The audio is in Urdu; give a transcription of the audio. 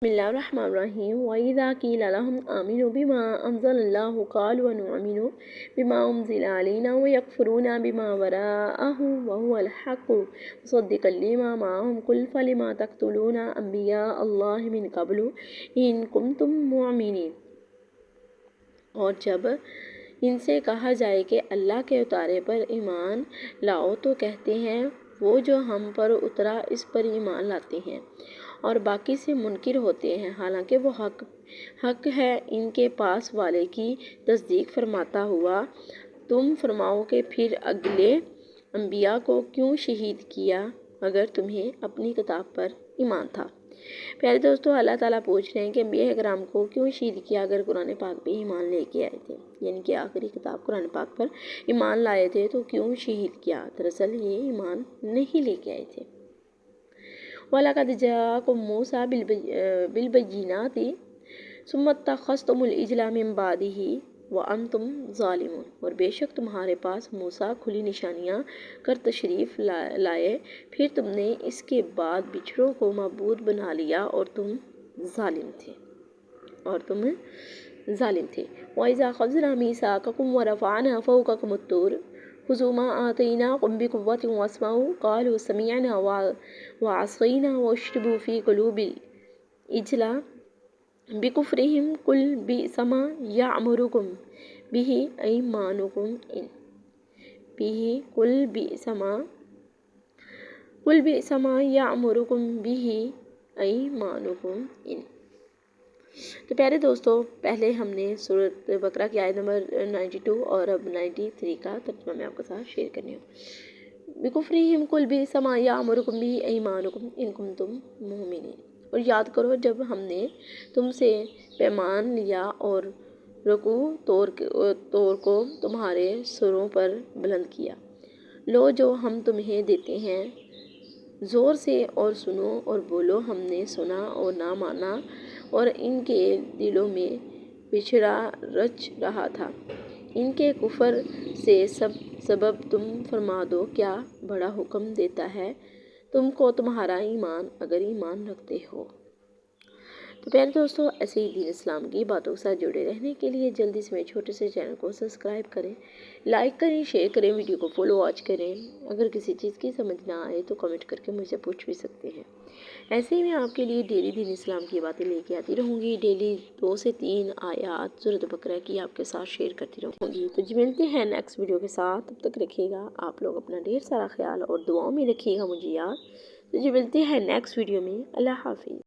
بسم الله الرحمن الرحيم وإذا قيل لهم آمنوا بما أنزل الله قالوا ونؤمن بما أنزل علينا ويكفرون بما وراءه وهو الحق مصدقا لما معهم قل فلما تقتلون أنبياء الله من قبل إن كنتم مؤمنين۔ اور جب ان سے کہا جائے کہ اللہ کے اتارے پر ایمان لاؤ تو کہتے ہیں وہ جو ہم پر اترا اس پر ایمان لاتے ہیں، اور باقی سے منکر ہوتے ہیں، حالانکہ وہ حق ہے ان کے پاس والے کی تصدیق فرماتا ہوا۔ تم فرماؤ کہ پھر اگلے انبیاء کو کیوں شہید کیا اگر تمہیں اپنی کتاب پر ایمان تھا۔ پیارے دوستو، اللہ تعالیٰ پوچھ رہے ہیں کہ انبیاء کرام کو کیوں شہید کیا اگر قرآن پاک پہ ایمان لے کے آئے تھے، یعنی کہ آخری کتاب قرآن پاک پر ایمان لائے تھے تو کیوں شہید کیا۔ دراصل یہ ایمان نہیں لے کے آئے تھے۔ وَلَقَدْ جَاءَكُم مُوسَىٰ بِالْبَيِّنَاتِ ثُمَّ اتَّخَذْتُمُ الْعِجْلَ مِن بَعْدِهِ وَأَنْتُمْ ظَالِمُونَ، اور بے شک تمہارے پاس موسیٰ کھلی نشانیاں کر تشریف لائے، پھر تم نے اس کے بعد بچھڑوں کو معبود بنا لیا اور تم ظالم تھے۔ وَإِذَا أَخَذْنَا مِيثَاقَكُمْ وَرَفَعْنَا فَوْقَكُمُ الطُّورَ خُذُوا مَا آتَيْنَاكُمْ بِقُوَّةٍ وَاسْمَعُوا قَالُوا سَمِعْنَا وَعَصَيْنَا وَأُشْرِبُوا فِي قُلُوبِ الْعِجْلِ بِكُفْرِهِمْ قُلْ بِئْسَ مَا يَأْمُرُكُمْ بِهِ أَيْمَانُكُمْ إِن۔ تو پیارے دوستو، پہلے ہم نے سورۃ بقرہ کی آیت نمبر 92 اور اب 93 کا ترجمہ میں آپ کے ساتھ شیئر کرنی ہوں۔ بِكُفْرِهِمْ قُلْ بِئْسَ مَا يَأْمُرُكُمْ بِهِ أَيْمَانُكُمْ إِن كُنتُم مُؤْمِنِينَ۔ اور یاد کرو جب ہم نے تم سے پیمان لیا اور رکوع طور کو تمہارے سروں پر بلند کیا، لو جو ہم تمہیں دیتے ہیں زور سے اور سنو اور بولو ہم نے سنا اور نہ مانا، اور ان کے دلوں میں بچھڑا رچ رہا تھا ان کے کفر سے سبب تم فرما دو کیا بڑا حکم دیتا ہے تم کو تمہارا ایمان اگر ایمان رکھتے ہو۔ تو پیارے دوستو، ایسے ہی دین اسلام کی باتوں کے ساتھ جڑے رہنے کے لیے جلدی سے میرے چھوٹے سے چینل کو سبسکرائب کریں، لائک کریں، شیئر کریں، ویڈیو کو فل واچ کریں۔ اگر کسی چیز کی سمجھ نہ آئے تو کمنٹ کر کے مجھے پوچھ بھی سکتے ہیں۔ ایسے ہی میں آپ کے لیے ڈیلی دین اسلام کی باتیں لے کے آتی رہوں گی، ڈیلی 2 سے 3 آیات سورۃ بقرہ کی آپ کے ساتھ شیئر کرتی رہوں گی۔ تو ملتے ہیں نیکسٹ ویڈیو کے ساتھ، تب تک رکھیے گا آپ لوگ اپنا ڈھیر سارا خیال اور دعاؤں میں رکھیے گا مجھے یاد۔ تو ملتے ہیں نیکسٹ ویڈیو میں۔ اللہ حافظ۔